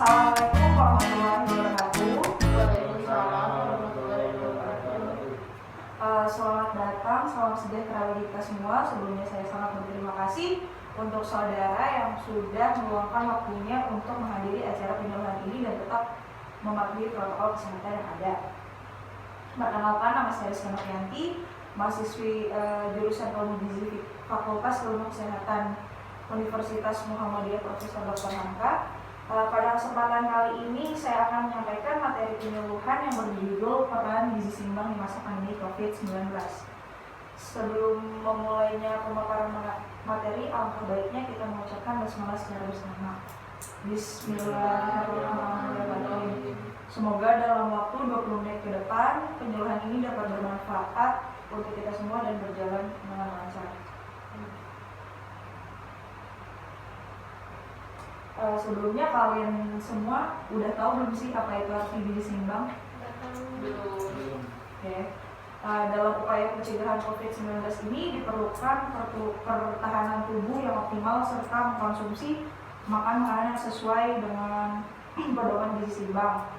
Assalamualaikum warahmatullahi wabarakatuh. Waalaikumsalam warahmatullahi wabarakatuh. Selamat datang, salam sejahtera bagi kita semua. Sebelumnya saya sangat berterima kasih untuk saudara yang sudah meluangkan waktunya untuk menghadiri acara penyuluhan ini dan tetap mematuhi protokol kesehatan yang ada. Perkenalkan, nama saya Rizky Nuryanti, mahasiswi jurusan Ilmu Gizi Fakultas Ilmu Kesehatan Universitas Muhammadiyah Profesor Dr. Hamka. Pada kesempatan kali ini saya akan menyampaikan materi penyuluhan yang berjudul peran gizi seimbang di masa pandemi COVID-19. Sebelum memulainya pemaparan materi, alangkah baiknya kita mengucapkan basmalah secara bersama. Bismillahirrahmanirrahim. Semoga dalam waktu 20 menit ke depan penyuluhan ini dapat bermanfaat untuk kita semua dan berjalan dengan lancar. Sebelumnya kalian semua udah tahu belum sih apa itu arti gizi seimbang? Belum. Oke. Dalam upaya pencegahan COVID-19 ini diperlukan pertahanan tubuh yang optimal serta mengkonsumsi makan makanan yang sesuai dengan pedoman gizi seimbang.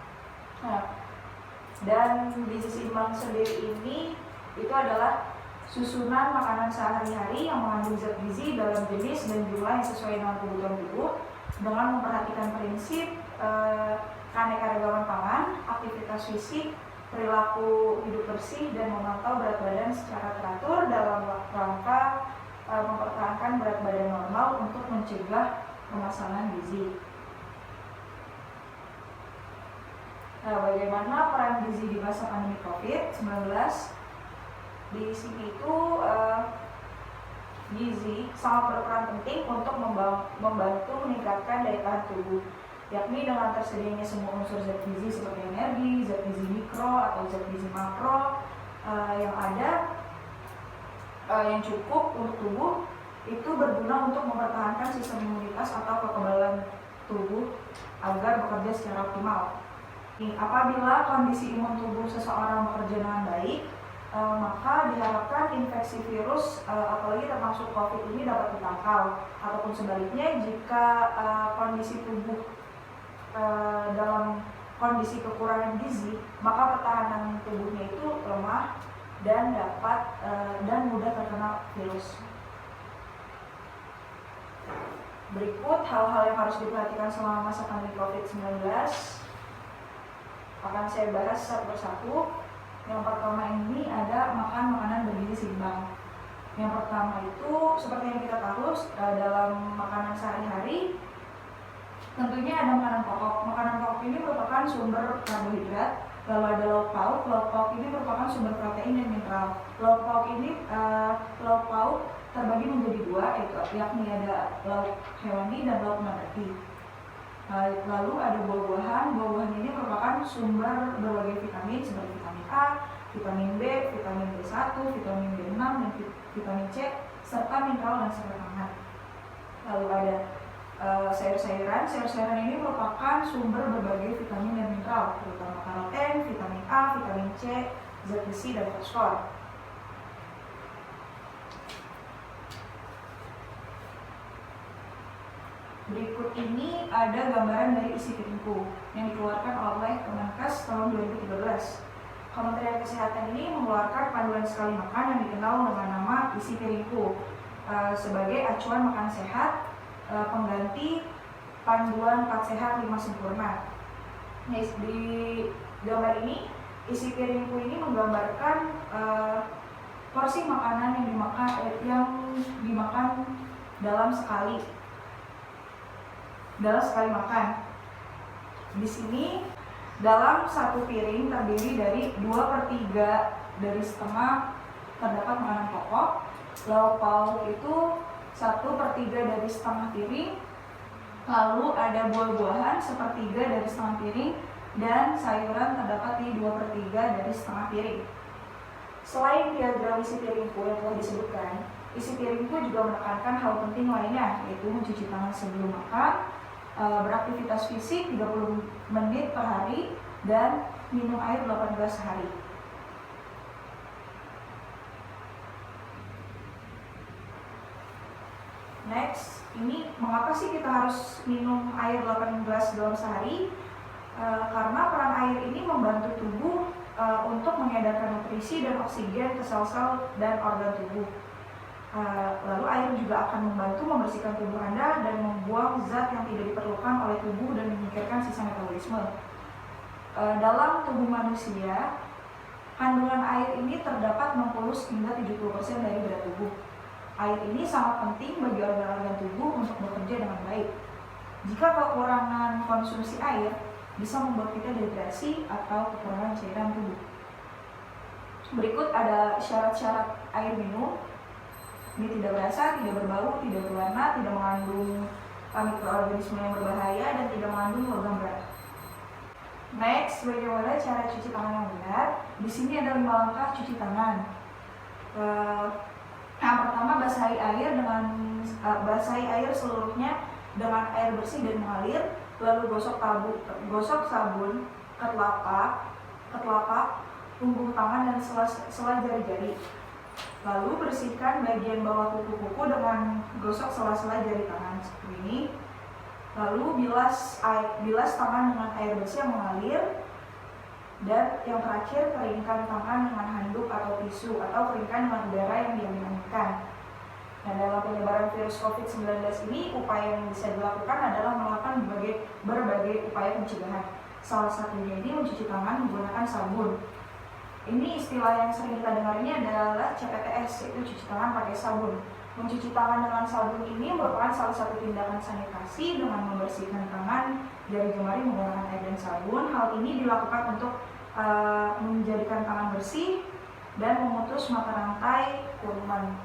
Dan gizi seimbang sendiri ini itu adalah susunan makanan sehari-hari yang mengandung zat gizi dalam jenis dan jumlah yang sesuai dengan kebutuhan tubuh, dengan memperhatikan prinsip keanekaragaman pangan, aktivitas fisik, perilaku hidup bersih, dan memantau berat badan secara teratur dalam rangka mempertahankan berat badan normal untuk mencegah permasalahan gizi. Bagaimana peran gizi di masa pandemi COVID-19? Di sini itu gizi sangat berperan penting untuk membantu meningkatkan daya tahan tubuh, yakni dengan tersedianya semua unsur zat gizi seperti energi, zat gizi mikro atau zat gizi makro yang ada yang cukup untuk tubuh, itu berguna untuk mempertahankan sistem imunitas atau kekebalan tubuh agar bekerja secara optimal. Apabila kondisi imun tubuh seseorang bekerja dengan baik, maka diharapkan infeksi virus apalagi termasuk COVID ini dapat ditangkal. Ataupun sebaliknya, jika kondisi tubuh dalam kondisi kekurangan gizi, maka pertahanan tubuhnya itu lemah dan dan mudah terkena virus. Berikut hal-hal yang harus diperhatikan selama masa pandemi COVID-19 akan saya bahas satu persatu. Yang pertama ini ada makan makanan bergizi seimbang. Yang pertama itu seperti yang kita tahu dalam makanan sehari-hari tentunya ada makanan pokok. Makanan pokok ini merupakan sumber karbohidrat. Lalu ada lauk pauk. Lauk pauk ini merupakan sumber protein dan mineral. Lauk pauk terbagi menjadi dua, yakni ada lauk hewani dan lauk nabati. Lalu ada buah-buahan. Buah-buahan ini merupakan sumber berbagai vitamin seperti vitamin A, vitamin B, vitamin B1, vitamin B6, dan vitamin C, serta mineral dan serat pangan. Lalu ada sayur-sayuran. Sayur-sayuran ini merupakan sumber berbagai vitamin dan mineral, terutama karoten, vitamin A, vitamin C, zat besi, dan fosfor. Berikut ini ada gambaran dari isi piringku yang dikeluarkan oleh Kemenkes tahun 2013. Kementerian Kesehatan ini mengeluarkan panduan sekali makan yang dikenal dengan nama isi piringku sebagai acuan makan sehat, pengganti panduan 4 sehat 5 sempurna. Di gambar ini, isi piringku ini menggambarkan porsi makanan yang dimakan dalam sekali makan. Di sini dalam satu piring terdiri dari 2/3 dari setengah terdapat makanan pokok. Lauk pauk itu 1/3 dari setengah piring. Lalu ada buah-buahan 1/3 dari setengah piring, dan sayuran terdapat di 2/3 dari setengah piring. Selain diagram isi piringku yang telah disebutkan, isi piringku juga menekankan hal penting lainnya, yaitu mencuci tangan sebelum makan, beraktivitas fisik 30 menit per hari, dan minum air 8 gelas sehari. Next, ini mengapa sih kita harus minum air 8 gelas dalam sehari? Karena peran air ini membantu tubuh untuk mengedarkan nutrisi dan oksigen ke sel-sel dan organ tubuh. Lalu air juga akan membantu membersihkan tubuh Anda dan membuang zat yang tidak diperlukan oleh tubuh dan menyingkirkan sisa metabolisme. Dalam tubuh manusia, kandungan air ini terdapat 60 hingga 70% dari berat tubuh. Air ini sangat penting bagi organ-organ tubuh untuk bekerja dengan baik. Jika kekurangan konsumsi air, bisa membuat kita dehidrasi atau kekurangan cairan tubuh. Berikut ada syarat-syarat air minum. Ini tidak berasa, tidak berbau, tidak berwarna, tidak mengandung mikroorganisme yang berbahaya, dan tidak mengandung logam berat. Next, bagaimana cara cuci tangan yang benar? Di sini ada 5 langkah cuci tangan. Yang pertama, basahi air seluruhnya dengan air bersih dan mengalir, lalu gosok sabun ke telapak, punggung tangan dan sela jari-jari. Lalu bersihkan bagian bawah kuku-kuku dengan gosok sela-sela jari tangan seperti ini. Lalu bilas tangan dengan air bersih yang mengalir. Dan yang terakhir, keringkan tangan dengan handuk atau tisu, atau keringkan dengan udara yang diaminkan. Nah, dalam penyebaran virus COVID-19 ini, upaya yang bisa dilakukan adalah melakukan berbagai upaya pencegahan. Salah satunya ini mencuci tangan menggunakan sabun. Ini istilah yang sering kita dengar ini adalah CPTS, yaitu cuci tangan pakai sabun. Mencuci tangan dengan sabun ini merupakan salah satu tindakan sanitasi dengan membersihkan tangan, jari jemari menggunakan air dan sabun. Hal ini dilakukan untuk menjadikan tangan bersih dan memutus mata rantai kuman.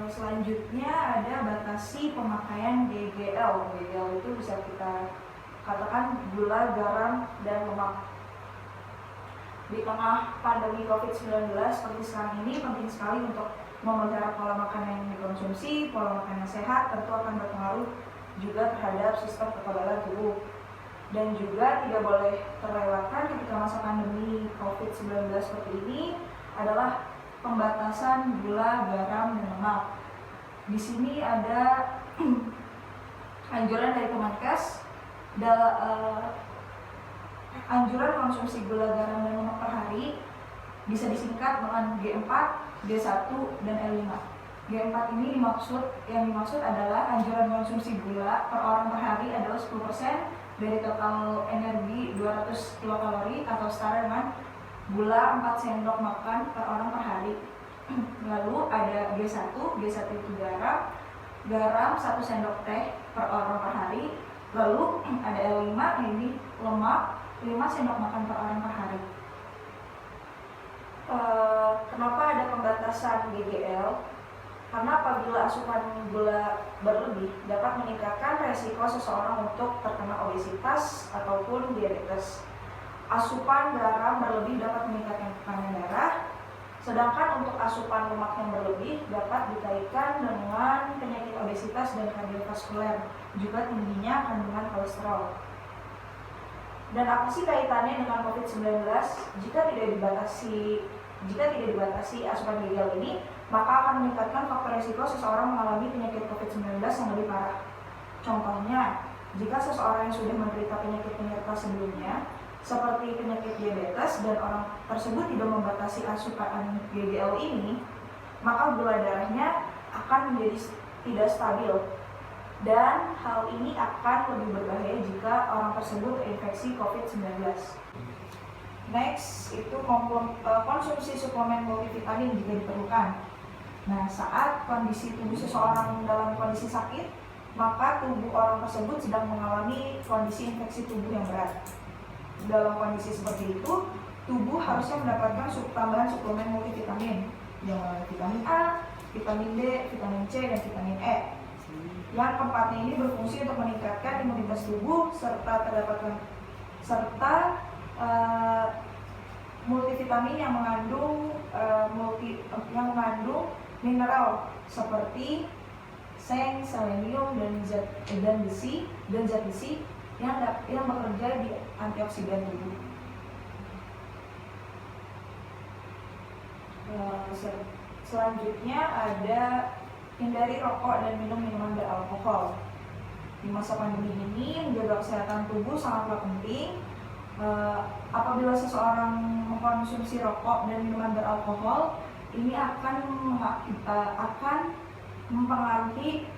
Selanjutnya ada batasi pemakaian GGL. GGL itu bisa kita katakan gula, garam, dan lemak. Di tengah pandemi COVID-19 seperti sekarang ini, penting sekali untuk memelihara pola makan yang dikonsumsi. Pola makan yang sehat tentu akan berpengaruh juga terhadap sistem kekebalan tubuh. Dan juga tidak boleh terlewatkan ketika masa pandemi COVID-19 seperti ini adalah pembatasan gula, garam, dan lemak. Di sini ada anjuran dari Kemenkes. Anjuran konsumsi gula, garam, dan lemak per hari bisa disingkat dengan G4, G1, dan L5. G4 ini yang dimaksud adalah anjuran konsumsi gula per orang per hari adalah 10% dari total energi 200 kilokalori atau setara dengan gula 4 sendok makan per orang per hari. Lalu ada G1 itu garam 1 sendok teh per orang per hari. Lalu ada L5, ini lemak 5 sendok makan per orang per hari. Kenapa ada pembatasan GGL? Karena apabila asupan gula berlebih dapat meningkatkan resiko seseorang untuk terkena obesitas ataupun diabetes. Asupan garam berlebih dapat meningkatkan tekanan darah, sedangkan untuk asupan lemak yang berlebih dapat dikaitkan dengan penyakit obesitas dan kardiovaskuler, juga tingginya kandungan kolesterol. Dan apa sih kaitannya dengan COVID-19? Jika tidak dibatasi asupan GGL ini, maka akan meningkatkan faktor risiko seseorang mengalami penyakit COVID-19 yang lebih parah. Contohnya, jika seseorang yang sudah menderita penyakit penyerta sebelumnya, seperti penyakit diabetes, dan orang tersebut tidak membatasi asupan GGL ini, maka gula darahnya akan menjadi tidak stabil. Dan hal ini akan lebih berbahaya jika orang tersebut terinfeksi COVID-19. Next, itu konsumsi suplemen multivitamin jika diperlukan. Nah, saat kondisi tubuh seseorang dalam kondisi sakit, maka tubuh orang tersebut sedang mengalami kondisi infeksi tubuh yang berat. Dalam kondisi seperti itu, tubuh harusnya mendapatkan tambahan suplemen multivitamin, yang vitamin A, vitamin D, vitamin C, dan vitamin E. Yang keempatnya ini berfungsi untuk meningkatkan imunitas tubuh serta multivitamin yang mengandung mineral seperti seng, selenium, dan zat besi yang bekerja di antioksidan tubuh. Selanjutnya ada hindari rokok dan minum minuman beralkohol. Di masa pandemi ini menjaga kesehatan tubuh sangatlah penting. Apabila seseorang mengkonsumsi rokok dan minuman beralkohol, ini akan mempengaruhi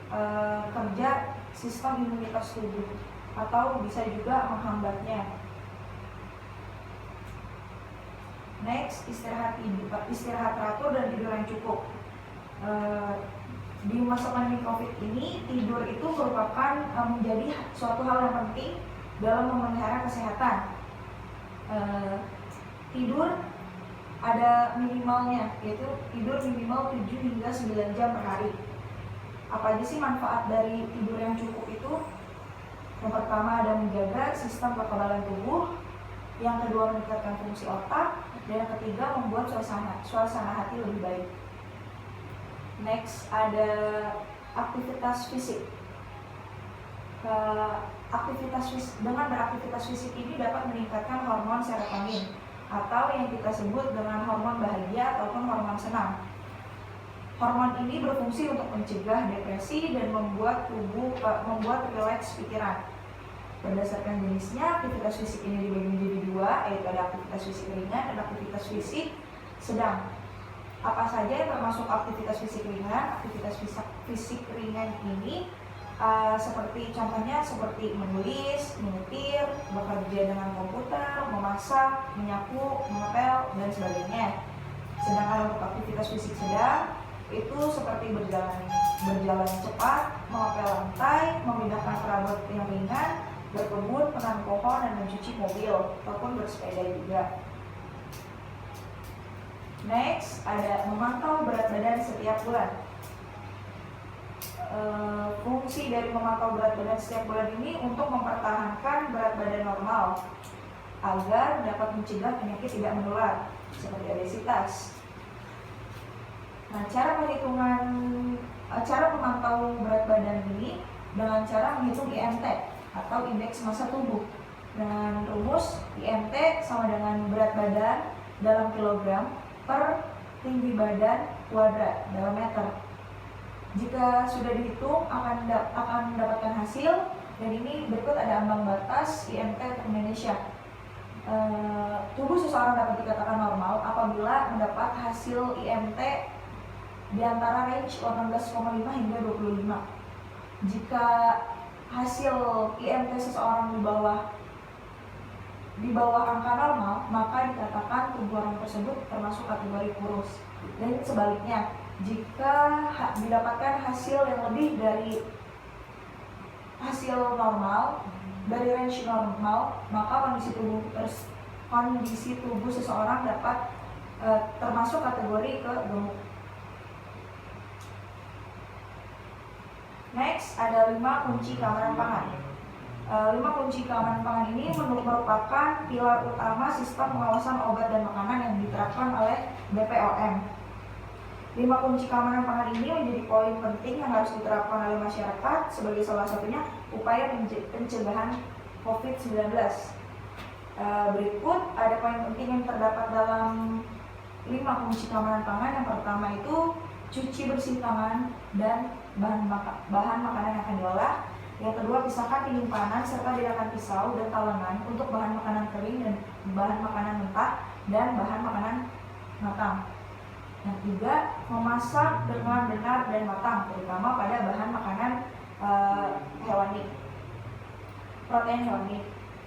kerja sistem imunitas tubuh atau bisa juga menghambatnya. Next, istirahat teratur dan tidur yang cukup. Di masa pandemi COVID ini, tidur itu merupakan menjadi suatu hal yang penting dalam memelihara kesehatan. Tidur ada minimalnya, yaitu tidur minimal 7 hingga 9 jam per hari. Apa aja sih manfaat dari tidur yang cukup itu? Yang pertama ada menjaga sistem kekebalan tubuh, yang kedua meningkatkan fungsi otak, dan yang ketiga membuat suasana hati lebih baik. Next ada aktivitas fisik. Dengan beraktivitas fisik ini dapat meningkatkan hormon serotonin atau yang kita sebut dengan hormon bahagia ataupun hormon senang. Hormon ini berfungsi untuk mencegah depresi dan membuat rileks pikiran. Berdasarkan jenisnya, aktivitas fisik ini dibagi menjadi dua, yaitu ada aktivitas fisik ringan dan aktivitas fisik sedang. Apa saja yang termasuk aktivitas fisik ringan? Aktivitas fisik ringan ini contohnya seperti menulis, menyetir, bekerja dengan komputer, memasak, menyapu, mengepel, dan sebagainya. Sedangkan untuk aktivitas fisik sedang itu seperti berjalan cepat, mengepel lantai, memindahkan perabot yang ringan, berkebun, menanam pohon, dan mencuci mobil, ataupun bersepeda juga. Next, ada memantau berat badan setiap bulan. Fungsi dari memantau berat badan setiap bulan ini untuk mempertahankan berat badan normal agar dapat mencegah penyakit tidak menular seperti obesitas. Nah, cara memantau berat badan ini dengan cara menghitung IMT atau indeks massa tubuh. Dengan rumus IMT sama dengan berat badan dalam kilogram per tinggi badan kuadrat dalam meter. Jika sudah dihitung akan mendapatkan hasil, dan ini berikut ada ambang batas IMT untuk Indonesia. Tubuh seseorang dapat dikatakan normal apabila mendapat hasil IMT di antara range 18,5 hingga 25. Jika hasil IMT seseorang di bawah angka normal, maka dikatakan tubuh orang tersebut termasuk kategori kurus. Dan sebaliknya, jika didapatkan hasil yang lebih dari hasil normal, dari range normal, maka kondisi tubuh seseorang dapat termasuk kategori gemuk. Next, ada 5 kunci keamanan pangan. 5 kunci keamanan pangan ini merupakan pilar utama sistem pengawasan obat dan makanan yang diterapkan oleh BPOM. 5 kunci keamanan pangan ini menjadi poin penting yang harus diterapkan oleh masyarakat sebagai salah satunya upaya pencegahan COVID-19. Berikut ada poin penting yang terdapat dalam 5 kunci keamanan pangan. Yang pertama itu cuci bersih tangan dan bahan makanan yang akan diolah. Yang kedua, pisahkan penyimpanan serta biarkan pisau dan talengan untuk bahan makanan kering dan bahan makanan mentah dan bahan makanan matang. Yang ketiga, memasak dengan benar dan matang, terutama pada bahan makanan hewani, protein hewani.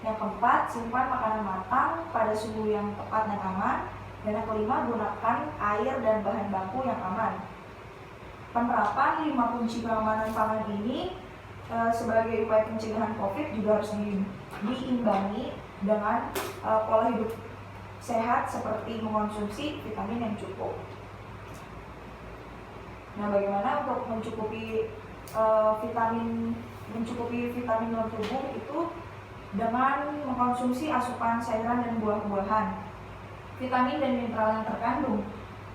Yang keempat, simpan makanan matang pada suhu yang tepat dan aman. Dan yang kelima, gunakan air dan bahan baku yang aman. Penerapan 5 kunci keamanan pangan ini sebagai upaya pencegahan COVID juga harus diimbangi dengan pola hidup sehat seperti mengkonsumsi vitamin yang cukup. Nah, bagaimana untuk mencukupi vitamin dalam tubuh itu dengan mengkonsumsi asupan sayuran dan buah-buahan. Vitamin dan mineral yang terkandung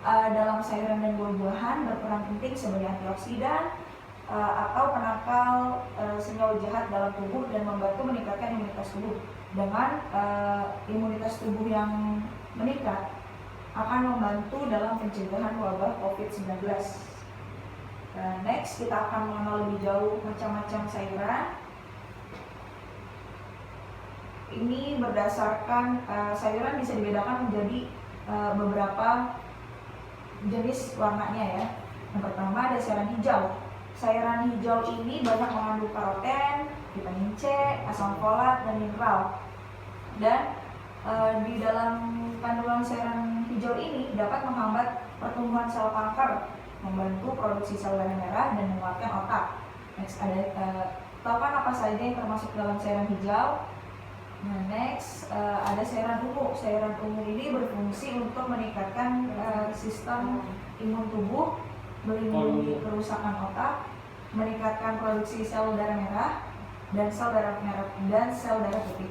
dalam sayuran dan buah-buahan berperan penting sebagai antioksidan atau penangkal senyawa jahat dalam tubuh dan membantu meningkatkan imunitas tubuh. Dengan imunitas tubuh yang meningkat, akan membantu dalam pencegahan wabah COVID-19. Next, kita akan mengenal lebih jauh macam-macam sayuran. Ini berdasarkan sayuran bisa dibedakan menjadi beberapa jenis warnanya ya. Yang pertama ada sayuran hijau. Sayuran hijau ini banyak mengandung karoten, vitamin C, asam folat, dan mineral. Dan di dalam kandungan sayuran hijau ini dapat menghambat pertumbuhan sel kanker, membantu produksi sel darah merah, dan menguatkan otak. Next tahu kan apa saja yang termasuk dalam sayuran hijau? Nah, next ada sayuran ungu. Sayuran ungu ini berfungsi untuk meningkatkan sistem imun tubuh, melindungi kerusakan otak, meningkatkan produksi sel darah merah dan sel darah putih.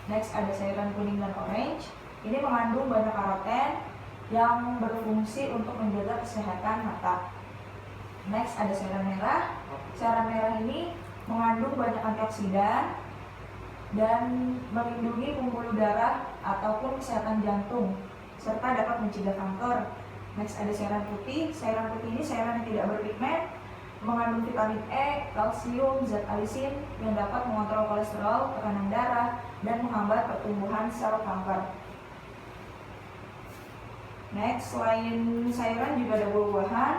Next ada sayuran kuning dan orange. Ini mengandung banyak karoten yang berfungsi untuk menjaga kesehatan mata. Next ada sayuran merah. Sayuran merah ini mengandung banyak antioksidan dan melindungi pembuluh darah ataupun kesehatan jantung, serta dapat mencegah kanker. Next ada sayuran putih. Sayuran putih ini sayuran yang tidak berpigmen, mengandung vitamin E, kalsium, zat alisin yang dapat mengontrol kolesterol, tekanan darah, dan menghambat pertumbuhan sel kanker. Next, selain sayuran juga ada buah-buahan.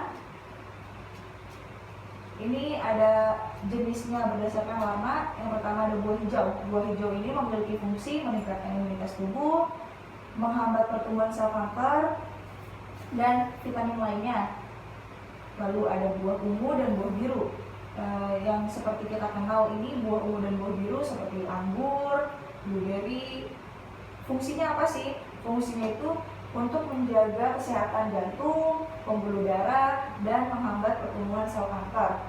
Ini ada jenisnya berdasarkan warna. Yang pertama ada buah hijau. Buah hijau ini memiliki fungsi meningkatkan imunitas tubuh, menghambat pertumbuhan sel kanker, dan vitamin lainnya. Lalu ada buah ungu dan buah biru. Yang seperti kita kenal ini buah ungu dan buah biru seperti anggur, blueberry. Fungsinya apa sih? Fungsinya itu untuk menjaga kesehatan jantung, pembuluh darah, dan menghambat pertumbuhan sel kanker.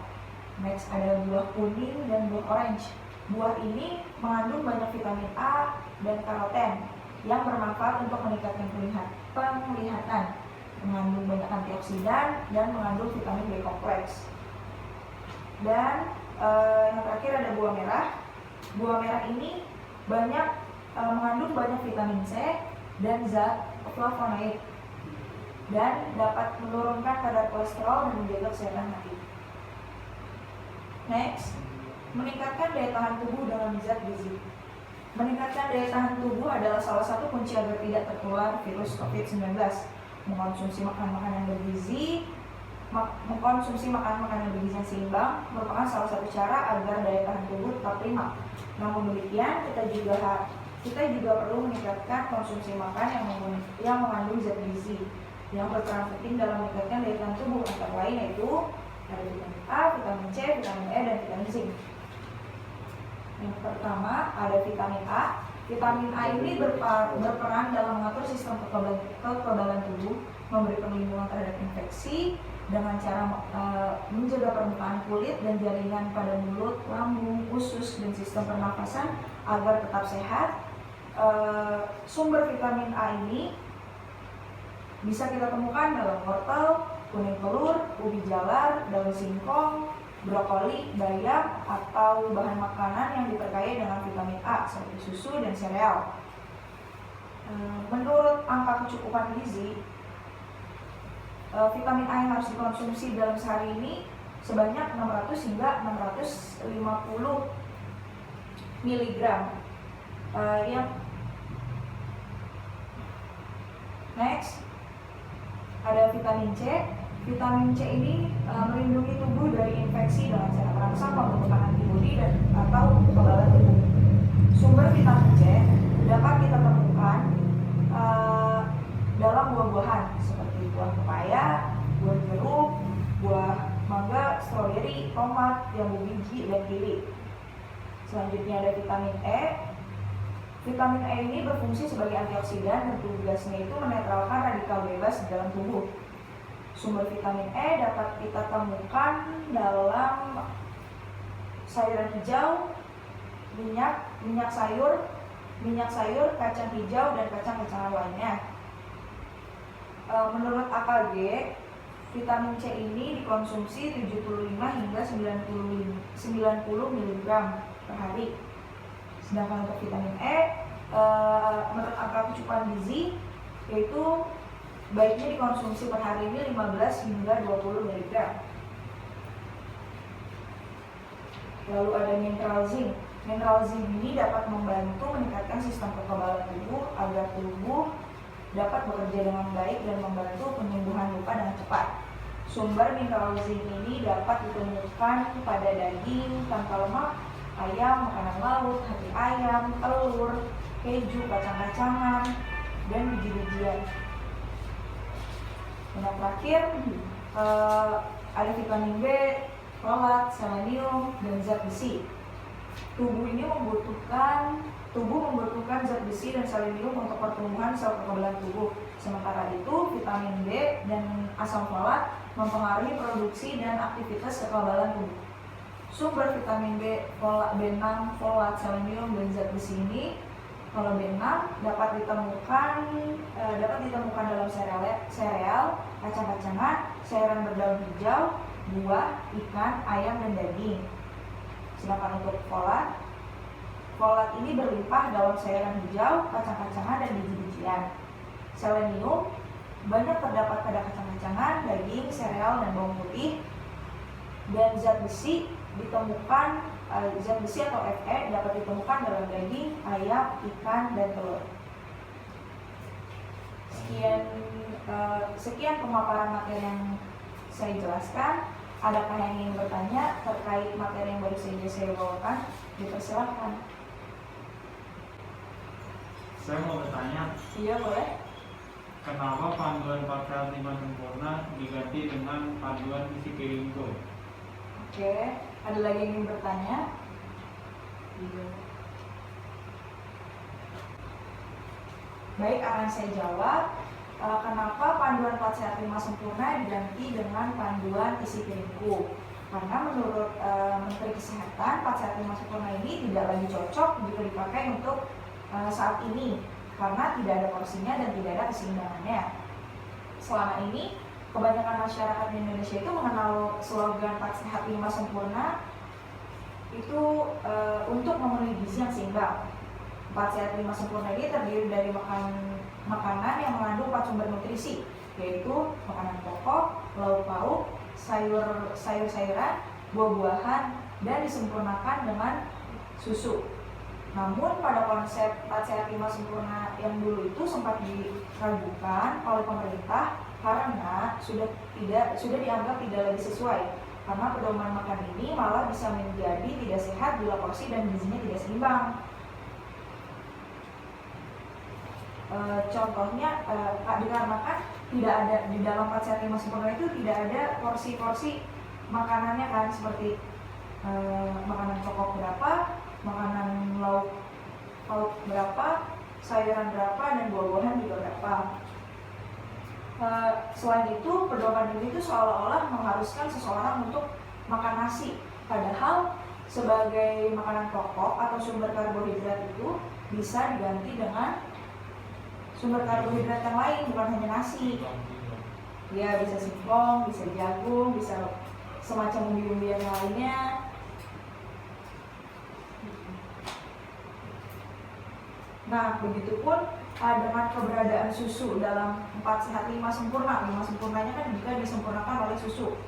Next ada buah kuning dan buah orange. Buah ini mengandung banyak vitamin A dan karoten yang bermanfaat untuk meningkatkan penglihatan, mengandung banyak antioksidan, dan mengandung vitamin B kompleks. Dan yang terakhir ada buah merah. Buah merah ini mengandung banyak vitamin C dan zat flavonoid, dan dapat menurunkan kadar kolesterol dan menjaga kesehatan hati. Next, meningkatkan daya tahan tubuh dalam zat gizi. Meningkatkan daya tahan tubuh adalah salah satu kunci agar tidak tertular virus COVID-19. Mengkonsumsi makanan-makanan bergizi yang seimbang merupakan salah satu cara agar daya tahan tubuh tetap prima. Namun demikian, kita juga perlu meningkatkan konsumsi makan yang mengandung zat gizi yang berperan penting dalam meningkatkan daya tahan tubuh, antara lain yaitu ada vitamin A, vitamin C, vitamin E, dan vitamin zinc. Yang pertama ada vitamin A. Vitamin A ini berperan dalam mengatur sistem kekebalan tubuh, memberi perlindungan terhadap infeksi dengan cara menjaga permukaan kulit dan jaringan pada mulut, lambung, usus, dan sistem pernafasan agar tetap sehat. Sumber vitamin A ini bisa kita temukan dalam wortel, kuning telur, ubi jalar, daun singkong, brokoli, bayam, atau bahan makanan yang diperkaya dengan vitamin A seperti susu dan sereal. Menurut angka kecukupan gizi, vitamin A yang harus dikonsumsi dalam sehari ini sebanyak 600 hingga 650 mg. Next, ada vitamin C. Vitamin C ini melindungi tubuh dari infeksi dengan cara merangsang pembentukan antibodi atau kekebalan tubuh. Sumber vitamin C dapat kita temukan dalam buah-buahan seperti buah pepaya, buah jeruk, buah mangga, stroberi, tomat, jambu biji, dan kiwi. Selanjutnya ada vitamin E. Vitamin E ini berfungsi sebagai antioksidan dan tugasnya itu menetralkan radikal bebas di dalam tubuh. Sumber vitamin E dapat kita temukan dalam sayuran hijau, minyak sayur, kacang hijau, dan kacang-kacangan lainnya. Menurut AKG, vitamin C ini dikonsumsi 75 hingga 90 mg per hari. Sedangkan untuk vitamin E, menurut angka kecukupan gizi yaitu baiknya dikonsumsi per hari ini 15 hingga 20 mg. Lalu ada mineral zinc. Mineral zinc ini dapat membantu meningkatkan sistem kekebalan tubuh agar tubuh dapat bekerja dengan baik dan membantu penyembuhan luka dengan cepat. Sumber mineral zinc ini dapat ditemukan pada daging tanpa lemak, ayam, makanan laut, hati ayam, telur, keju, kacang-kacangan, dan biji-bijian. Dan yang terakhir ada vitamin B, folat, selenium, dan zat besi. Tubuh membutuhkan zat besi dan selenium untuk pertumbuhan sel kekebalan tubuh. Sementara itu, vitamin B dan asam folat mempengaruhi produksi dan aktivitas kekebalan tubuh. Sumber vitamin B6, folat, selenium, dan zat besi ini, kalau B6 dapat ditemukan dalam sereal, kacang-kacangan, sayuran berdaun hijau, buah, ikan, ayam, dan daging. Sedangkan untuk folat ini berlimpah dalam sayuran hijau, kacang-kacangan, dan biji-bijian. Selenium banyak terdapat pada kacang-kacangan, daging, sereal, dan bawang putih. Dan zat besi atau Fe dapat ditemukan dalam daging, ayam, ikan, dan telur. Sekian pemaparan materi yang saya jelaskan. Adakah yang ingin bertanya terkait materi yang baru saja saya bawakan? Dipersilakan. Saya mau bertanya. Iya, boleh. Kenapa panduan 4 sehat 5 sempurna diganti dengan panduan isi piringku? Oke, ada lagi yang ingin bertanya? Iya. Baik, akan saya jawab. Kenapa panduan 4 sehat 5 sempurna diganti dengan panduan isi piringku? Karena menurut Menteri Kesehatan, 4 sehat 5 sempurna ini tidak lagi cocok jika dipakai untuk saat ini, karena tidak ada porsinya dan tidak ada keseimbangannya. Selama ini, kebanyakan masyarakat di Indonesia itu mengenal slogan 4 sehat 5 sempurna itu untuk memenuhi gizi yang seimbang. 4 sehat 5 sempurna ini terdiri dari makanan yang mengandung 4 sumber nutrisi, yaitu makanan pokok, lauk pauk, sayur-sayuran, buah-buahan, dan disempurnakan dengan susu. Namun pada konsep 4 sehat 5 sempurna yang dulu itu sempat diragukan oleh pemerintah karena sudah dianggap tidak lagi sesuai, karena pedoman makan ini malah bisa menjadi tidak sehat bila porsi dan gizinya tidak seimbang. Contohnya dikarenakan tidak ada di dalam 4 sehat 5 sempurna itu tidak ada porsi-porsi makanannya kan, seperti makanan pokok berapa, makanan lauk berapa, sayuran berapa, dan buah-buahan juga berapa. Selain itu, pedoman ini tuh seolah-olah mengharuskan seseorang untuk makan nasi, padahal sebagai makanan pokok atau sumber karbohidrat itu bisa diganti dengan sumber karbohidrat yang lain, bukan hanya nasi. Ya, bisa singkong, bisa jagung, bisa semacam umbi-umbian yang lainnya. Nah, begitupun dengan keberadaan susu dalam 4 sehat 5 sempurna. 5 sempurnanya kan juga disempurnakan oleh susu.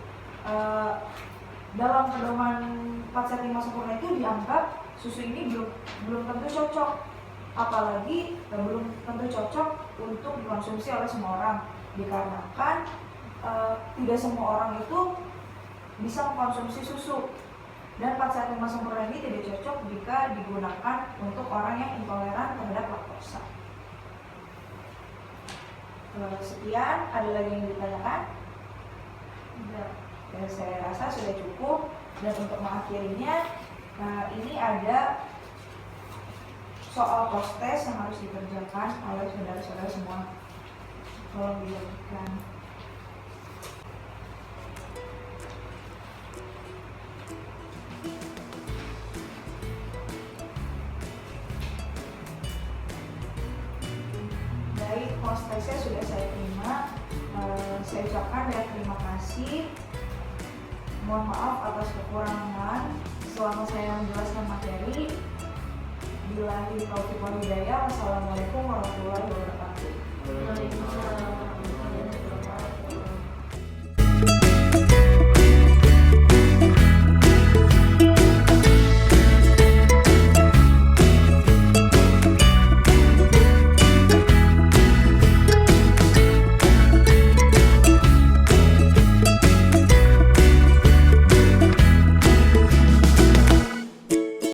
Dalam pedoman 4 sehat 5 sempurna itu dianggap susu ini belum tentu cocok. Apalagi belum tentu cocok untuk dikonsumsi oleh semua orang, dikarenakan tidak semua orang itu bisa mengkonsumsi susu, dan 4 sehat 5 sempurna ini tidak cocok jika digunakan untuk orang yang intoleran terhadap laktosa. Sekian, ada lagi yang ditanyakan? Ya, saya rasa sudah cukup, dan untuk mengakhirinya ini ada soal post-test yang harus dikerjakan oleh saudara-saudara semua. Tolong dilanjutkan. Baik, post-testnya sudah saya terima. Saya ucapkan dan terima kasih. Mohon maaf atas kekurangan selama saya menjelaskan materi. Billahi taufiq wal hidayah. Wassalamualaikum warahmatullahi wabarakatuh.